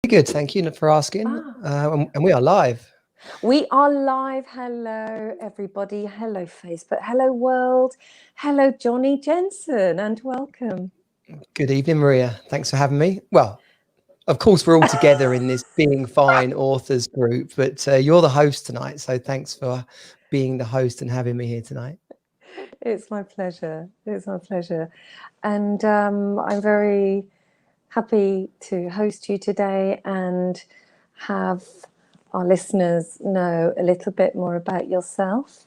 Good, thank you for asking. And we are live. We are live. Hello, everybody. Hello, Facebook. Hello, world. Hello, Jonnie Jensen, and welcome. Good evening, Maria. Thanks for having me. Well, of course, we're all together in this Being Fine Authors group, but you're the host tonight. So thanks for being the host and having me here tonight. It's my pleasure. It's my pleasure. And I'm very happy to host you today and have our listeners know a little bit more about yourself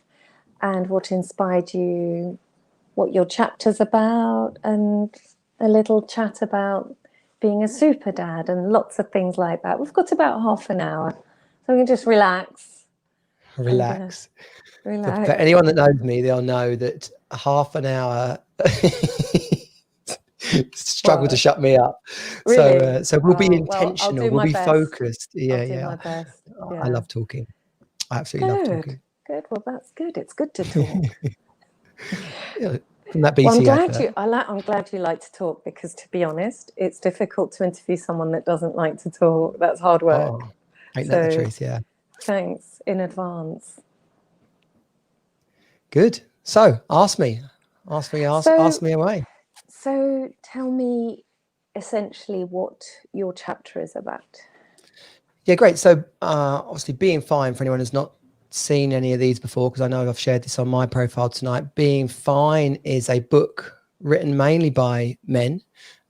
and what inspired you, what your chapter's about, and a little chat about being a super dad and lots of things like that. We've got about half an hour, so we can just relax. Relax. Relax. For anyone that knows me, they'll know that half an hour struggle to shut me up. Really? So we'll be Well, intentional. We'll be focused. I'll do my best. Yeah. I love talking. I absolutely love talking. Good. Well, that's good. It's good to talk. Yeah, from that BT I'm glad you like to talk, because to be honest, it's difficult to interview someone that doesn't like to talk. That's hard work. Oh, ain't that the truth? Yeah. Thanks in advance. Good. So ask me away. So tell me essentially what your chapter is about. Yeah, great. So obviously Being Fine, for anyone who's not seen any of these before, because I know I've shared this on my profile tonight, Being Fine is a book written mainly by men,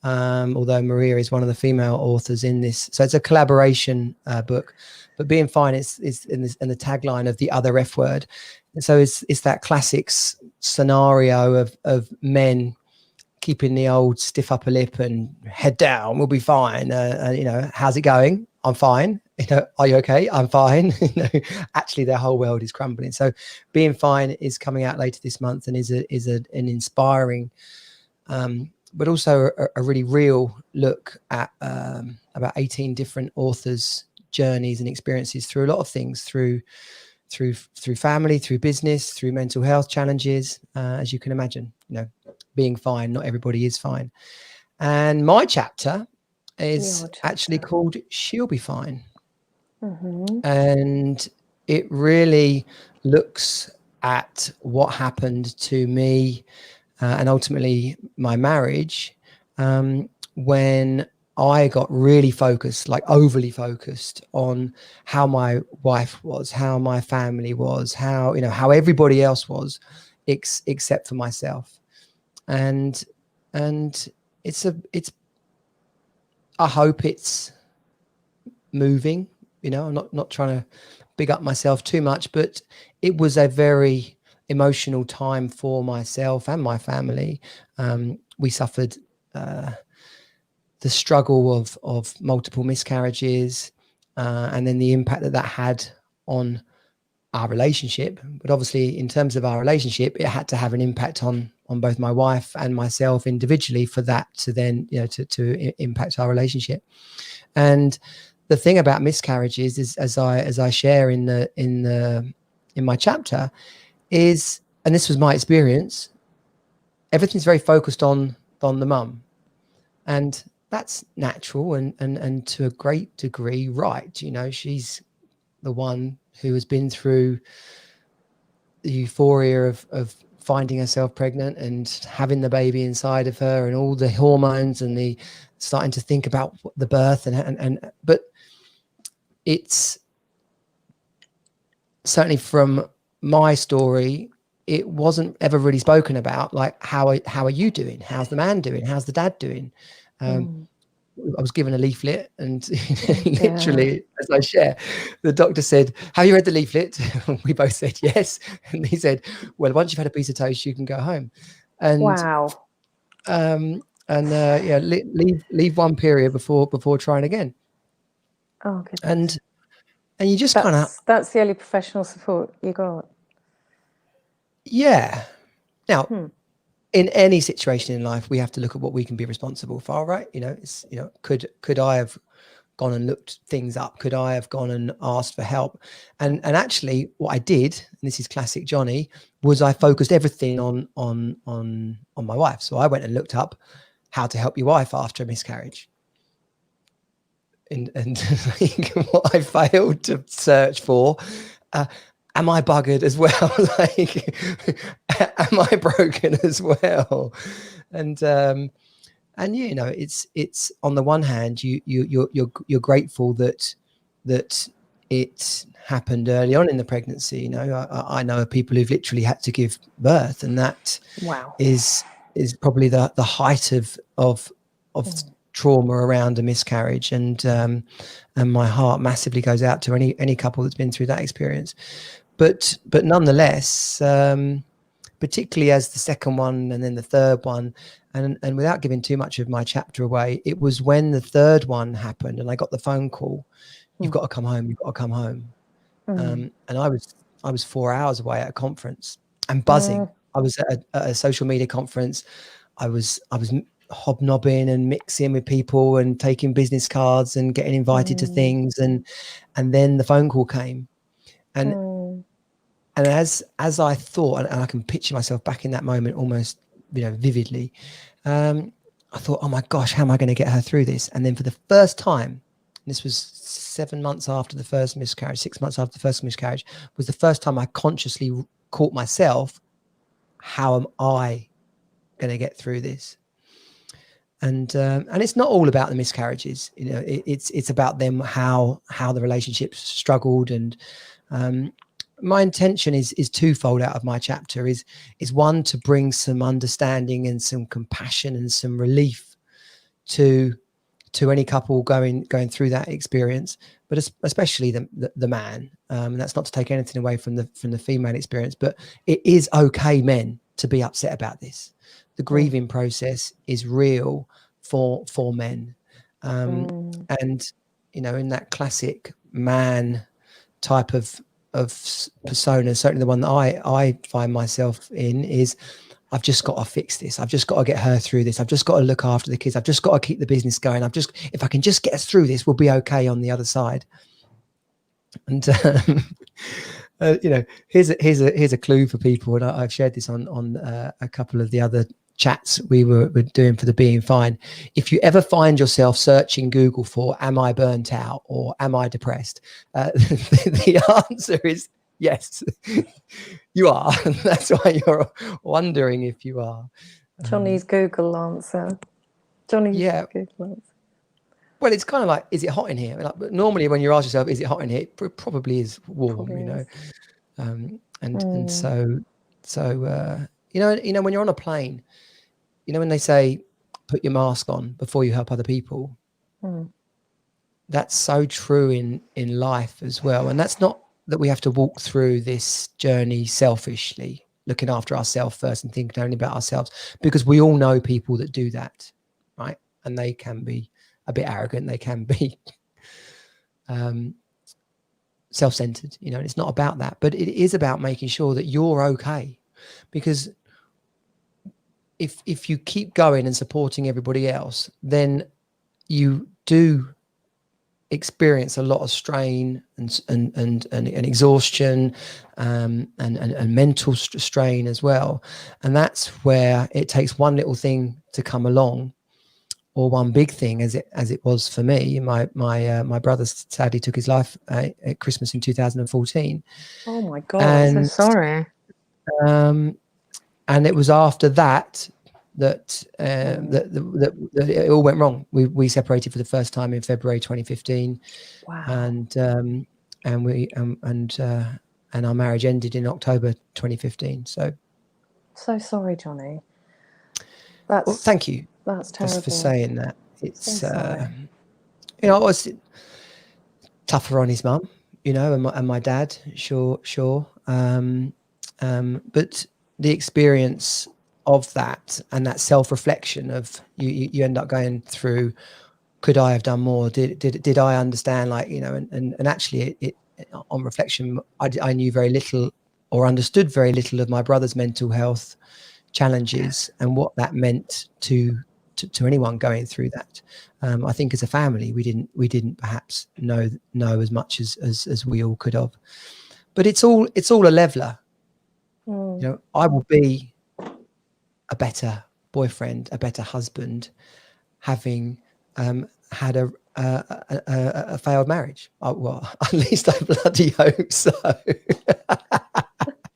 although Maria is one of the female authors in this. So it's a collaboration book, but Being Fine is in the tagline of the other F word. And so it's that classic scenario of men keeping the old stiff upper lip and head down, we'll be fine. How's it going? I'm fine. Are you okay? I'm fine. Actually their whole world is crumbling. So Being Fine is coming out later this month and is an inspiring, but also a really real look at about 18 different authors' journeys and experiences through a lot of things, through family, through business, through mental health challenges, as you can imagine. Being fine, not everybody is fine. And my chapter is actually called She'll Be Fine. Mm-hmm. And it really looks at what happened to me and ultimately my marriage when I got really focused, like overly focused on how my wife was, how my family was, how everybody else was, except for myself. And it's I hope it's moving. I'm not trying to big up myself too much, but it was a very emotional time for myself and my family. We suffered the struggle of multiple miscarriages, and then the impact that had on our relationship. But obviously in terms of our relationship, it had to have an impact on both my wife and myself individually for that to then, to impact our relationship. And the thing about miscarriages is, as I share in my chapter, is, and this was my experience, everything's very focused on the mum. And that's natural and to a great degree right. She's the one who has been through the euphoria of finding herself pregnant and having the baby inside of her and all the hormones and the starting to think about the birth but it's certainly from my story, it wasn't ever really spoken about, like how are you doing, how's the man doing, how's the dad doing. I was given a leaflet and literally, as I share, the doctor said, have you read the leaflet? We both said yes. And he said, well, once you've had a piece of toast, you can go home. And wow. Leave one period before trying again. Oh, goodness. And you just kind of, that's the only professional support you got. Yeah. Now, in any situation in life, we have to look at what we can be responsible for, right? Could I have gone and looked things up? Could I have gone and asked for help? And actually what I did, and this is classic Jonnie, was I focused everything on my wife. So I went and looked up how to help your wife after a miscarriage. and like, what I failed to search for. Am I buggered as well? Like, am I broken as well? And you know, it's on the one hand, you're grateful that it happened early on in the pregnancy. You know, I know of people who've literally had to give birth, and that Wow. is probably the height of trauma around a miscarriage. And my heart massively goes out to any couple that's been through that experience. But nonetheless, particularly as the second one and then the third one, and without giving too much of my chapter away, it was when the third one happened and I got the phone call, "You've got to come home, you've got to come home." And I was 4 hours away at a conference and buzzing. I was at a social media conference. I was hobnobbing and mixing with people and taking business cards and getting invited to things, and then the phone call came, and as I thought, and I can picture myself back in that moment almost, you know, vividly, I thought, oh my gosh, how am I going to get her through this? And then for the first time, this was 7 months after the first miscarriage, 6 months after the first miscarriage, was the first time I consciously caught myself, how am I going to get through this? And it's not all about the miscarriages, you know, it's about them, how the relationships struggled. And my intention is twofold out of my chapter, is one, to bring some understanding and some compassion and some relief to any couple going through that experience, but especially the man. And that's not to take anything away from the female experience, but it is okay, men, to be upset about this. The grieving process is real for men. And, you know, in that classic man type of persona, certainly the one that I find myself in, is I've just got to fix this. I've just got to get her through this. I've just got to look after the kids. I've just got to keep the business going. If I can just get us through this, we'll be okay on the other side. And you know, here's a clue for people, and I've shared this on a couple of the other chats we were doing for the Being Fine. If you ever find yourself searching Google for "Am I burnt out?" or "Am I depressed?" The answer is yes, you are. That's why you're wondering if you are. Jonnie's Google answer. Jonnie's Google answer. Well, it's kind of like, is it hot in here? Like, normally when you ask yourself, is it hot in here? It probably is warm, probably, you know. And so you know, when you're on a plane, you know, when they say put your mask on before you help other people, that's so true in life as well. And that's not that we have to walk through this journey selfishly, looking after ourselves first and thinking only about ourselves, because we all know people that do that, right? And they can be a bit arrogant. They can be self-centered, you know. And it's not about that, but it is about making sure that you're okay, because if you keep going and supporting everybody else, then you do experience a lot of strain and exhaustion, and mental strain as well. And that's where it takes one little thing to come along, or one big thing, as it was for me. My brother sadly took his life at Christmas in 2014. Oh my God, I'm so sorry. And it was after that that it all went wrong. We separated for the first time in February 2015. Wow. And our marriage ended in October 2015. So sorry, Jonnie. Well, thank you. That's terrible. For saying that. It's you know, it was tougher on his mum, you know, and my dad, sure. But the experience of that, and that self-reflection of you end up going through, could I have done more? Did I understand, like, you know, and actually it on reflection, I knew very little, or understood very little, of my brother's mental health challenges and what that meant to anyone going through that. I think as a family, we didn't perhaps know as much as we all could have. But it's all a leveler. You know, I will be a better boyfriend, a better husband, having had a failed marriage. Well, at least I bloody hope so.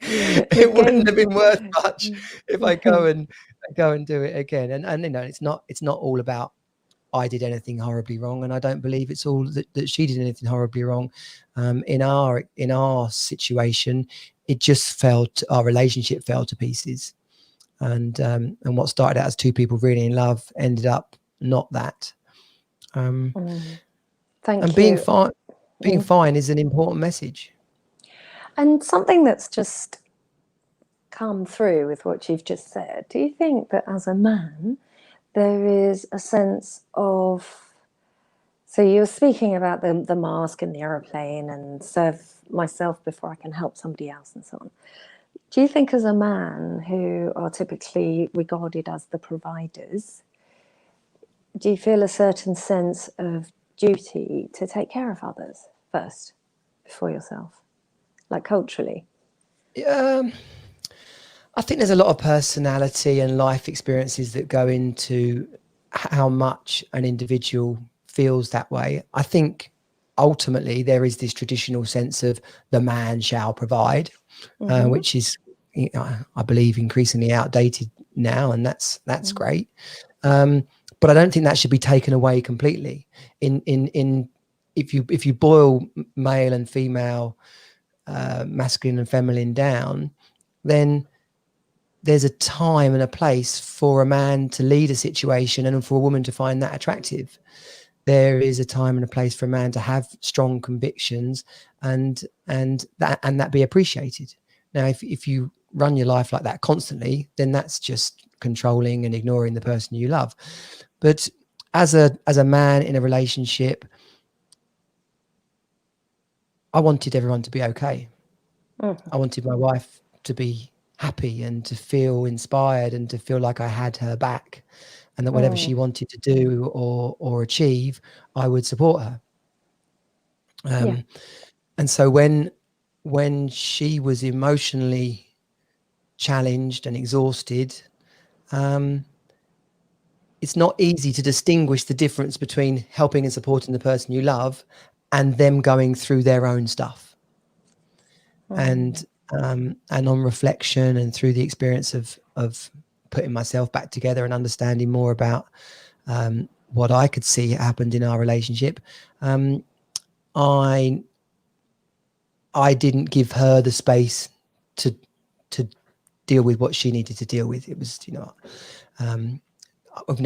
It wouldn't have been worth much if I go and do it again. And you know, it's not all about I did anything horribly wrong, and I don't believe it's all that she did anything horribly wrong. In our situation, it just our relationship fell to pieces, and what started out as two people really in love ended up not that. Thank and you. being fine is an important message. And something that's just come through with what you've just said, do you think that as a man there is a sense of, so you're speaking about the mask and the aeroplane and serve myself before I can help somebody else and so on. Do you think as a man who are typically regarded as the providers, do you feel a certain sense of duty to take care of others first before yourself, like culturally? I think there's a lot of personality and life experiences that go into how much an individual feels that way. I think ultimately there is this traditional sense of the man shall provide, which is, you know, I believe, increasingly outdated now, and that's great. But I don't think that should be taken away completely. If you boil male and female, masculine and feminine down, then there's a time and a place for a man to lead a situation and for a woman to find that attractive. There is a time and a place for a man to have strong convictions and that be appreciated. Now, if you run your life like that constantly, then that's just controlling and ignoring the person you love. But as a man in a relationship, I wanted everyone to be okay. I wanted my wife to be happy and to feel inspired and to feel like I had her back, and that whatever she wanted to do or achieve, I would support her. And so when she was emotionally challenged and exhausted, it's not easy to distinguish the difference between helping and supporting the person you love and them going through their own stuff. And on reflection and through the experience of putting myself back together and understanding more about what I could see happened in our relationship, I didn't give her the space to deal with what she needed to deal with. It was, you know,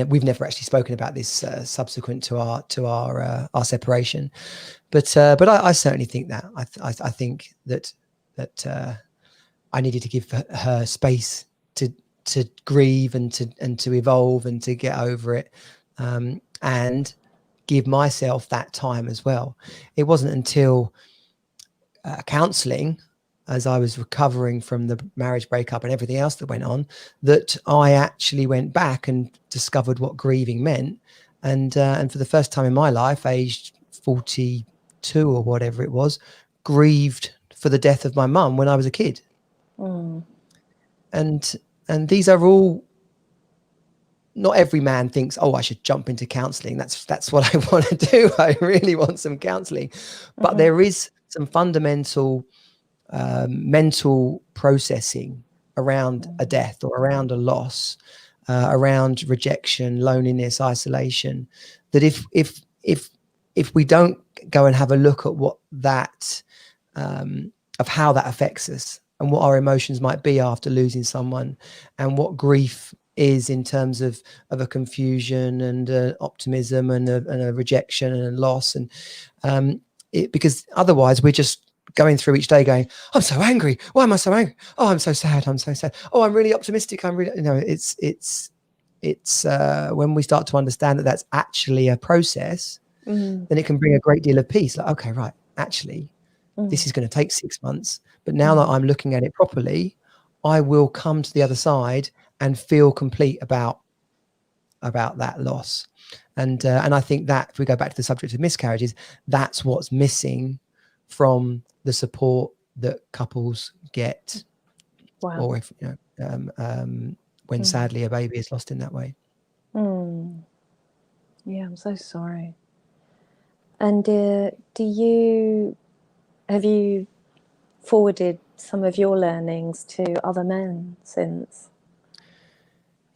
we've never actually spoken about this subsequent to our separation, but I certainly think that I think that I needed to give her space to grieve and to evolve and to get over it, and give myself that time as well. It wasn't until counselling, as I was recovering from the marriage breakup and everything else that went on, that I actually went back and discovered what grieving meant. And for the first time in my life, aged 42 or whatever it was, grieved for the death of my mum when I was a kid. And these are all, not every man thinks, oh, I should jump into counselling. That's what I want to do. I really want some counselling. But there is some fundamental mental processing around a death or around a loss, around rejection, loneliness, isolation, that if we don't go and have a look at what that of how that affects us and what our emotions might be after losing someone, and what grief is in terms of a confusion and optimism and a rejection and a loss, and because otherwise we're just going through each day going, I'm so angry. Why am I so angry? Oh, I'm so sad. I'm so sad. Oh, I'm really optimistic. I'm really, you know, it's when we start to understand that that's actually a process, then it can bring a great deal of peace. Like, okay, right, actually, this is going to take 6 months, but now that I'm looking at it properly, I will come to the other side and feel complete about that loss. And I think that if we go back to the subject of miscarriages, that's what's missing from the support that couples get. Wow. Or if, you know, when sadly a baby is lost in that way. Yeah, I'm so sorry. And have you forwarded some of your learnings to other men since?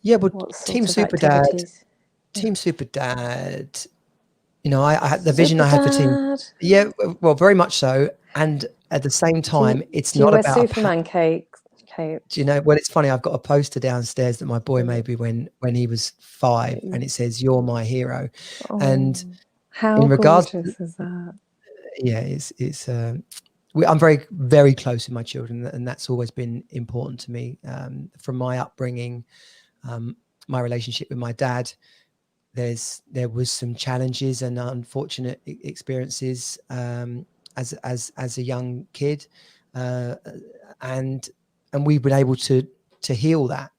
Yeah, but What sort Team of Super Dad, activities? Team Super Dad, you know, I had the vision Super I had for Team. Dad. Yeah, well, very much so. And at the same time, it's Do you not wear about Superman capes? do you know, well, it's funny. I've got a poster downstairs that my boy made me when he was 5, and it says, "You're my hero." Oh, And how in regards to, gorgeous is that? yeah, I'm very, very close with my children, and that's always been important to me. From my upbringing, my relationship with my dad, there was some challenges and unfortunate experiences as a young kid, uh, and we've been able to heal that.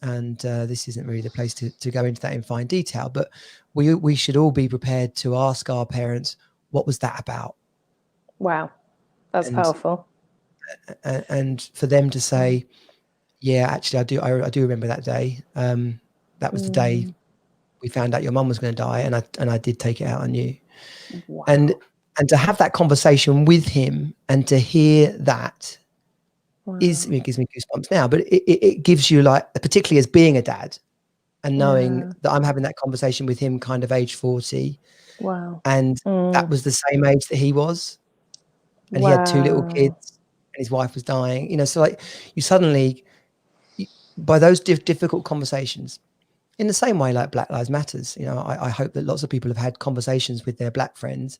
And this isn't really the place to go into that in fine detail, but we should all be prepared to ask our parents, what was that about? Wow, that's And powerful. and for them to say, yeah, actually I do remember that day. That was the day we found out your mum was going to die, and I did take it out on you. Wow. And to have that conversation with him and to hear that it gives me goosebumps now, but it gives you, like, particularly as being a dad and knowing that I'm having that conversation with him kind of age 40. Wow. And that was the same age that he was, and he had 2 little kids Wow. and his wife was dying, you know, so like you suddenly, by those difficult conversations, in the same way like Black Lives Matters, you know, I hope that lots of people have had conversations with their black friends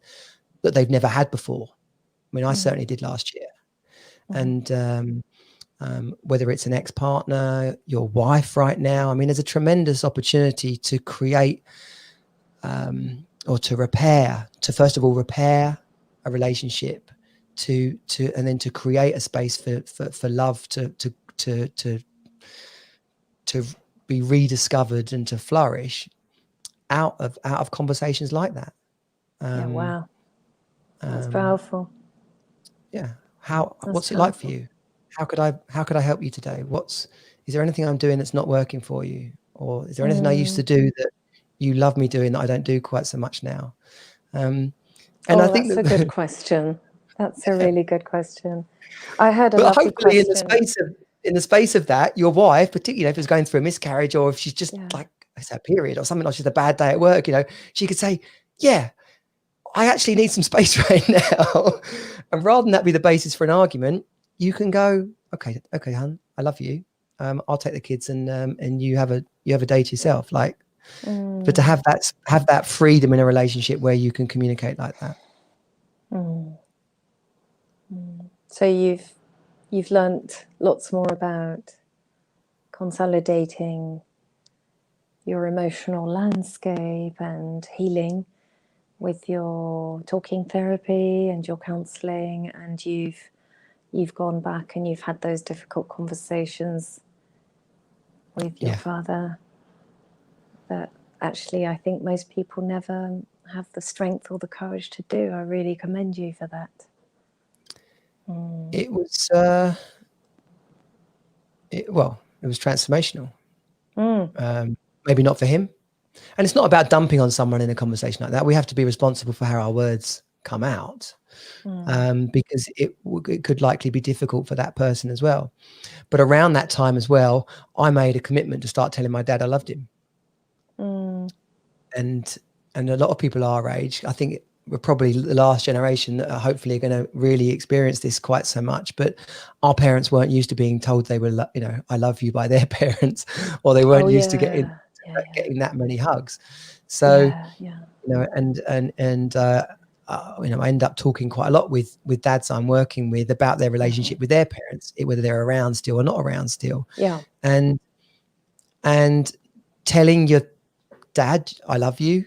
that they've never had before. I mean, I certainly did last year. And whether it's an ex-partner, your wife right now, I mean, there's a tremendous opportunity to create or to repair, to first of all repair a relationship, and then to create a space for love to be rediscovered and to flourish out of conversations like that. Yeah, wow. That's powerful. Yeah. That's What's it powerful. like for you? How could I help you today? Is there anything I'm doing that's not working for you? Or is there anything I used to do that you love me doing that I don't do quite so much now? And I think that's a good question. That's a really good question. I had a but lovely hopefully question. in the space of that, your wife, particularly if it's going through a miscarriage, or if she's just like, it's her period or something, or she's a bad day at work, you know, she could say, yeah, I actually need some space right now. And rather than that be the basis for an argument, you can go, okay, hun, I love you. I'll take the kids, and you have a day to yourself. Like, but to have that freedom in a relationship where you can communicate like that. So you've learnt lots more about consolidating your emotional landscape and healing with your talking therapy and your counselling, and you've gone back and you've had those difficult conversations with your father that actually I think most people never have the strength or the courage to do. I really commend you for that. It was it was transformational. Maybe not for him. And it's not about dumping on someone in a conversation like that. We have to be responsible for how our words come out, because it could likely be difficult for that person as well. But around that time as well, I made a commitment to start telling my dad I loved him. And a lot of people our age, I think we're probably the last generation that are hopefully going to really experience this quite so much. But our parents weren't used to being told they were, I love you by their parents, or they weren't used to getting that many hugs. So, you know, I end up talking quite a lot with dads I'm working with about their relationship with their parents, whether they're around still or not around still. And telling your dad I love you,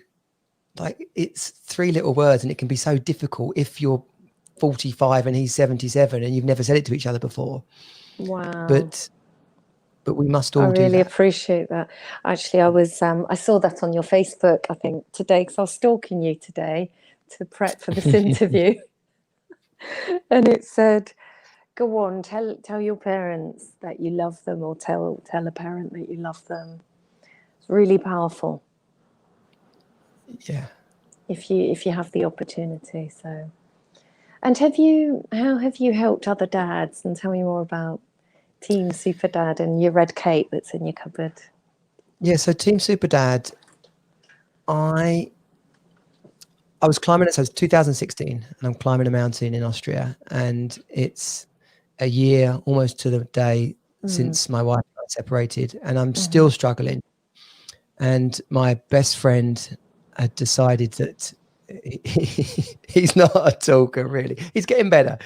like, it's 3 little words, and it can be so difficult if you're 45 and he's 77 and you've never said it to each other before. Wow. But we must all do that. I really appreciate that. Actually, I saw that on your Facebook, I think, today, because I was stalking you today to prep for this interview. And it said, go on, tell your parents that you love them, or tell a parent that you love them. It's really powerful. Yeah. if you have the opportunity. So, and how have you helped other dads? And tell me more about Team Super Dad and your red cape that's in your cupboard. Yeah, so Team Super Dad, I was climbing it, so it's 2016, and I'm climbing a mountain in Austria, and it's a year almost to the day since my wife got separated, and I'm still struggling. And my best friend had decided that he's not a talker, really. He's getting better.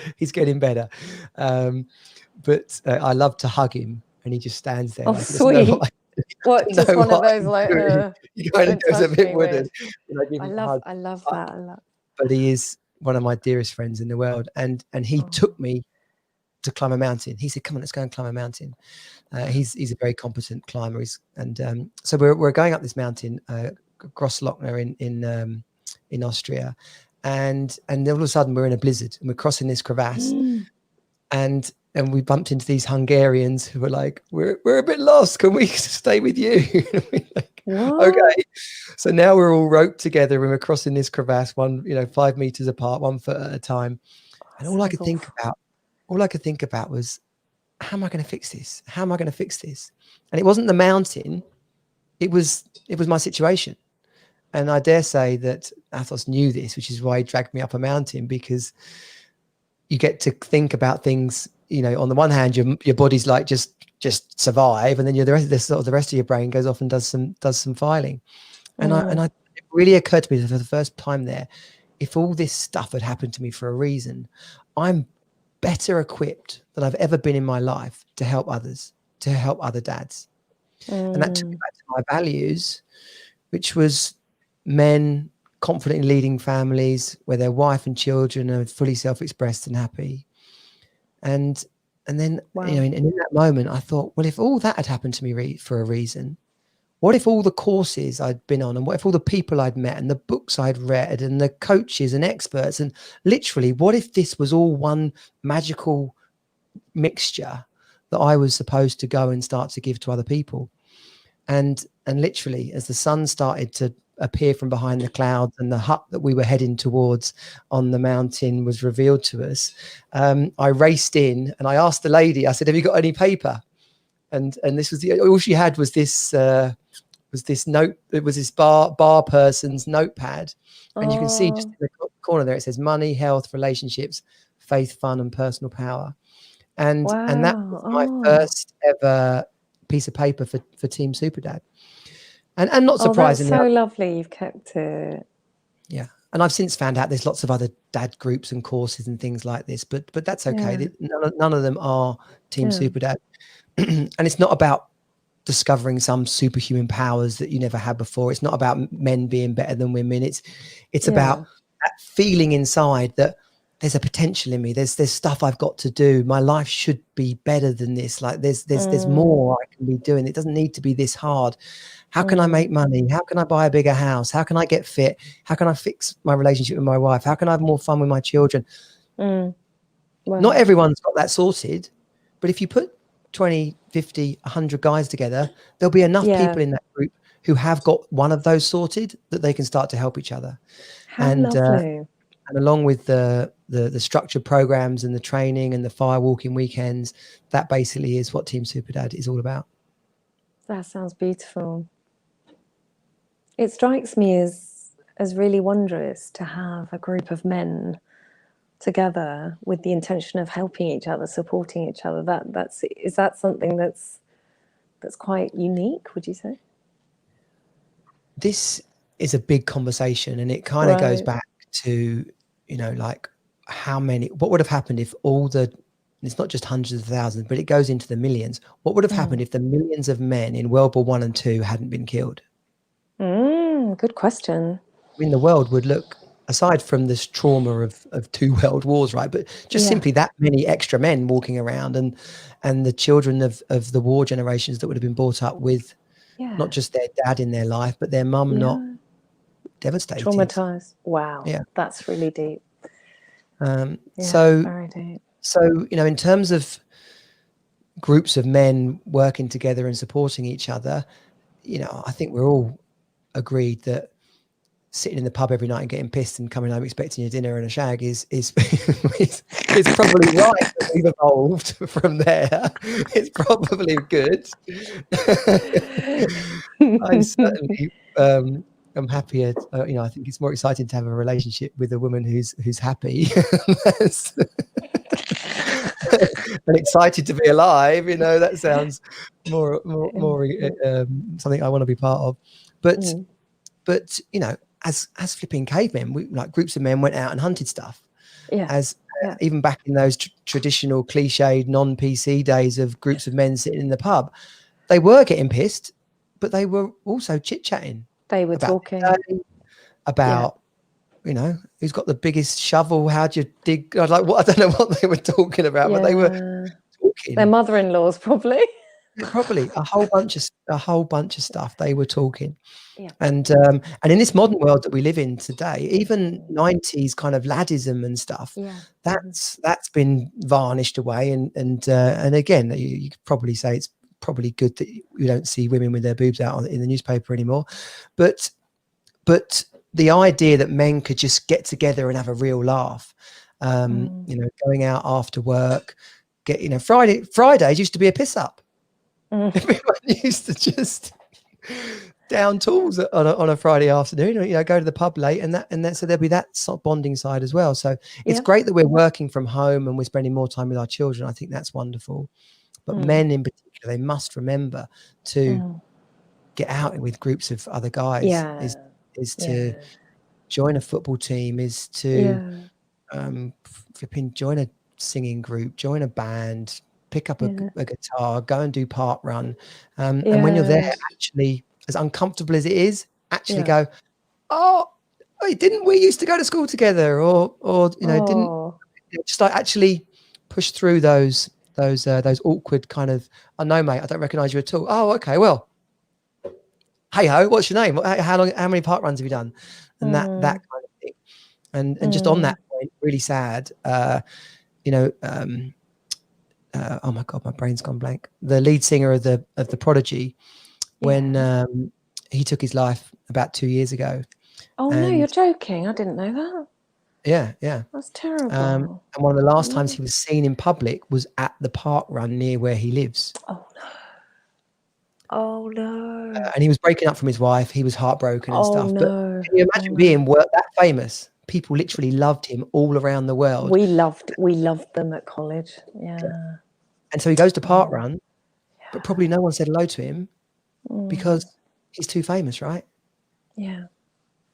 But I love to hug him, and he just stands there. Oh, like, he doesn't know sweet. What, just one of those like, he kind of don't goes a touch bit me wooden. weird. I love that. But he is one of my dearest friends in the world. And he took me to climb a mountain. He said, come on, let's go and climb a mountain. He's a very competent climber. So we're going up this mountain, Grosslochner in Austria. And all of a sudden we're in a blizzard and we're crossing this crevasse. And we bumped into these Hungarians who were like, we're a bit lost. Can we stay with you? Like, okay. So now we're all roped together and we're crossing this crevasse, 5 meters apart, 1 foot at a time. And all I could think about was, how am I going to fix this? How am I going to fix this? And it wasn't the mountain. It was my situation. And I dare say that Athos knew this, which is why he dragged me up a mountain, because you get to think about things, on the one hand, your body's like, just survive. And then the rest of your brain goes off and does some filing. And it really occurred to me for the first time there, if all this stuff had happened to me for a reason, I'm better equipped than I've ever been in my life to help others, to help other dads. And that took me back to my values, which was men confidently leading families where their wife and children are fully self-expressed and happy. And then, in that moment, I thought, well, if all that had happened to me for a reason, what if all the courses I'd been on, and what if all the people I'd met and the books I'd read and the coaches and experts, and literally, what if this was all one magical mixture that I was supposed to go and start to give to other people? And literally, as the sun started to appear from behind the clouds and the hut that we were heading towards on the mountain was revealed to us, I raced in and I asked the lady, I said, have you got any paper? And this was all she had was this note. It was this bar person's notepad. And you can see just in the corner there, it says money, health, relationships, faith, fun, and personal power. And that was my first ever piece of paper for Team Super Dad. And not surprisingly, that's so lovely. You've kept it. Yeah. And I've since found out there's lots of other dad groups and courses and things like this, but that's okay. Yeah. None of them are Team Super Dad. And it's not about discovering some superhuman powers that you never had before. It's not about men being better than women. It's about that feeling inside that there's a potential in me. There's stuff I've got to do. My life should be better than this. Like there's more I can be doing. It doesn't need to be this hard. How can I make money? How can I buy a bigger house? How can I get fit? How can I fix my relationship with my wife? How can I have more fun with my children? Wow. Not everyone's got that sorted, but if you put 20, 50, 100 guys together, there'll be enough people in that group who have got one of those sorted that they can start to help each other. How lovely. And along with the structured programs and the training and the fire walking weekends, that basically is what Team Super Dad is all about. That sounds beautiful. It strikes me as really wondrous to have a group of men together with the intention of helping each other, supporting each other. Is that something that's quite unique, would you say? This is a big conversation, and it kind of goes back to, like what would have happened if it's not just hundreds of thousands, but it goes into the millions. What would have happened if the millions of men in World War I and II hadn't been killed? Good question. I mean, the world would look, aside from this trauma of 2 world wars, right? But just simply that many extra men walking around, and the children of the war generations that would have been brought up with not just their dad in their life, but their mum not devastated. Traumatized. Wow. Yeah. That's really deep. So very deep. So, in terms of groups of men working together and supporting each other, I think we're all agreed that sitting in the pub every night and getting pissed and coming home expecting your dinner and a shag is it's probably right that we've evolved from there. It's probably good. I certainly I'm happier. I think it's more exciting to have a relationship with a woman who's happy and excited to be alive. That sounds more something I want to be part of. But as flipping cavemen, we like groups of men went out and hunted stuff. Even back in those traditional cliched non-PC days of groups of men sitting in the pub, they were getting pissed, but they were also chit-chatting. They were talking about who's got the biggest shovel, how'd you dig, I don't know what they were talking about, but they were talking. Their mother-in-laws probably a whole bunch of stuff they were talking. And in this modern world that we live in today, even 90s kind of laddism and stuff, that's been varnished away. And again, you could probably say it's probably good that you don't see women with their boobs out in the newspaper anymore, but the idea that men could just get together and have a real laugh, going out after work, Fridays used to be a piss up. Everyone used to just down tools on a Friday afternoon, go to the pub late, and so there'll be that sort of bonding side as well. So it's great that we're working from home and we're spending more time with our children. I think that's wonderful. But men in particular, they must remember to get out with groups of other guys. Is to join a football team, is to join a singing group, join a band, pick up a guitar, go and do park run, and when you're there, actually, as uncomfortable as it is, actually go, didn't we used to go to school together, or didn't just like actually push through those awkward kind of, oh no mate, I don't recognize you at all, oh okay, well hey ho, what's your name, how many park runs have you done, and that kind of thing. And just on that point, really sad, oh my god, my brain's gone blank, the lead singer of the Prodigy, when he took his life about 2 years ago. No, you're joking, I didn't know that. Yeah, that's terrible. And one of the last times he was seen in public was at the park run near where he lives. Oh no. And he was breaking up from his wife, he was heartbroken and stuff. No. But can you imagine being that famous? People literally loved him all around the world. We loved them at college. And so he goes to park run, but probably no one said hello to him because he's too famous, right?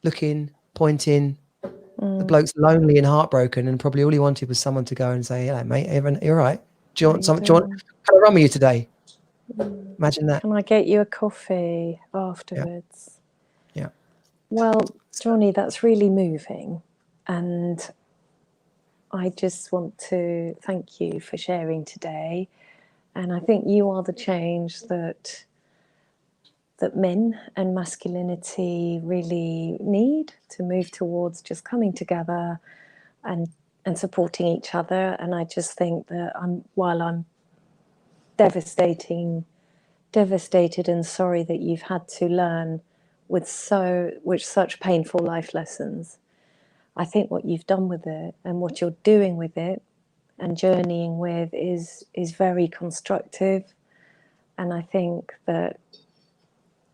Looking, pointing, the bloke's lonely and heartbroken, and probably all he wanted was someone to go and say, hello mate, you're all right, do you want something, can I run with you today? Imagine that. Can I get you a coffee afterwards? Well, Jonnie, that's really moving, and I just want to thank you for sharing today. And I think you are the change that men and masculinity really need to move towards, just coming together and supporting each other. And I just think that while I'm devastated and sorry that you've had to learn with such painful life lessons, I think what you've done with it and what you're doing with it and journeying with is very constructive. And I think that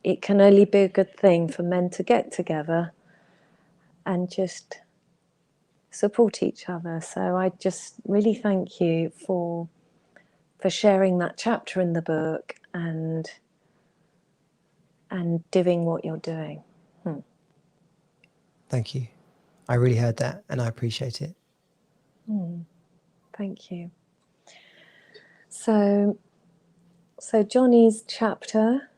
it can only be a good thing for men to get together and just support each other. So I just really thank you for sharing that chapter in the book and doing what you're doing. Thank you. I really heard that and I appreciate it. Thank you. So Jonnie's chapter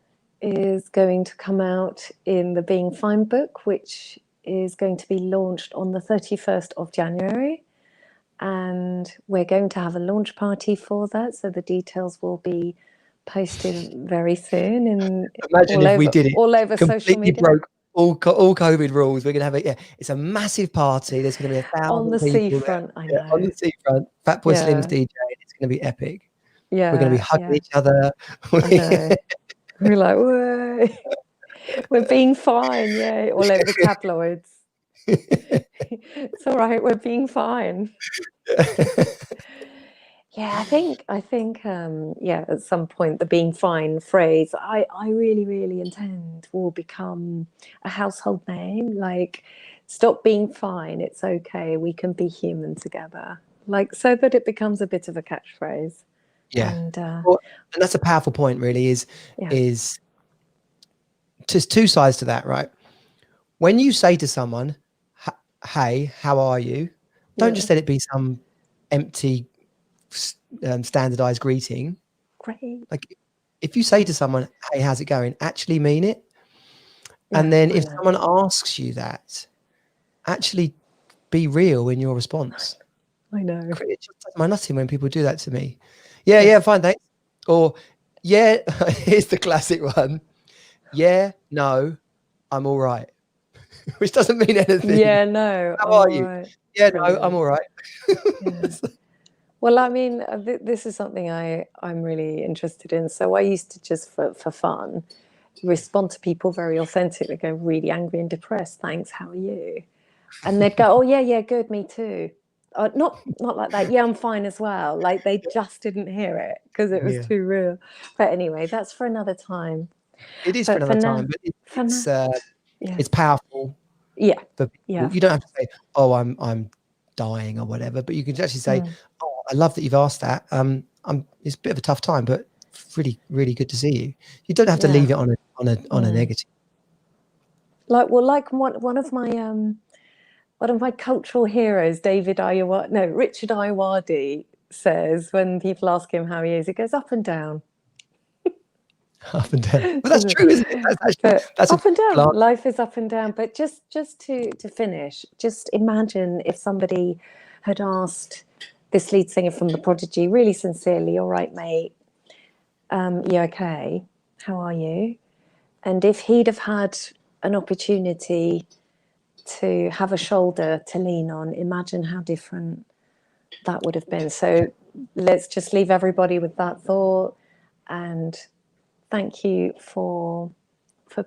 is going to come out in the Being Fine book, which is going to be launched on the 31st of January. And we're going to have a launch party for that. So the details will be posted very soon. Imagine if we did it all over social media. Broke all COVID rules. We're going to have it. It's a massive party. There's going to be 1,000 on the people seafront. I know. On the seafront. Fat Boy Slim's DJ. It's going to be epic. We're going to be hugging each other. I know. We're like, whoa. We're being fine, yeah, all over the tabloids. It's all right, we're being fine. Yeah, yeah, at some point the being fine phrase, I really, really intend will become a household name. Like, stop being fine, it's okay, we can be human together. Like, so that it becomes a bit of a catchphrase. Yeah. And Well, and that's a powerful point, really, yeah, is just two sides to that, right? When you say to someone, hey, how are you? Don't yeah, just let it be some empty, standardized greeting. great. Like, if you say to someone, hey, how's it going? Actually mean it. And Yeah, then I if know. someone asks you that, actually be real in your response. I know. It just does my nutting when people do that to me. Yeah, Yes. fine, thanks. Or, yeah, here's the classic one. Yeah, no, I'm all right. Which doesn't mean anything. Yeah, no, How I'm are all you? right. Yeah, no, I'm Brilliant. all right. Yeah. Well, I mean, this is something I'm really interested in. So I used to just for fun respond to people very authentically, go really angry and depressed. Thanks, how are you? And they'd go, oh yeah, yeah, good, me too. Not like that. Yeah, I'm fine as well. Like they just didn't hear it because it was Yeah, too real. But anyway, that's for another time. it is for But another time, but for now, yeah, it's powerful yeah, for yeah. people. You don't have to say, "Oh, I'm dying" or whatever, but you can actually say, Mm, "Oh, I love that you've asked that. It's a bit of a tough time, but really, really good to see you." You don't have to yeah. leave it on a Mm. negative. Like one of my cultural heroes, Richard Ayoade says when people ask him how he is, he goes up and down. Up and down. Well, that's true, isn't it? But That's a up and beautiful down, answer. life is up and down. But just to finish, just imagine if somebody had asked this lead singer from The Prodigy really sincerely, "All right, mate, you okay? How are you?" And if he'd have had an opportunity to have a shoulder to lean on, imagine how different that would have been. So let's just leave everybody with that thought. And thank you for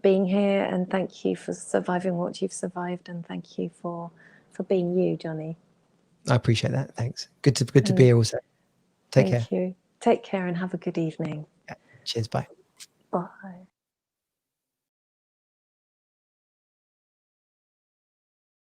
being here, and thank you for surviving what you've survived, and thank you for being you, Jonnie. I appreciate that. Thanks. Good to be And here also. Take care. thank you. Take care and have a good evening. Yeah. Cheers. Bye. Bye.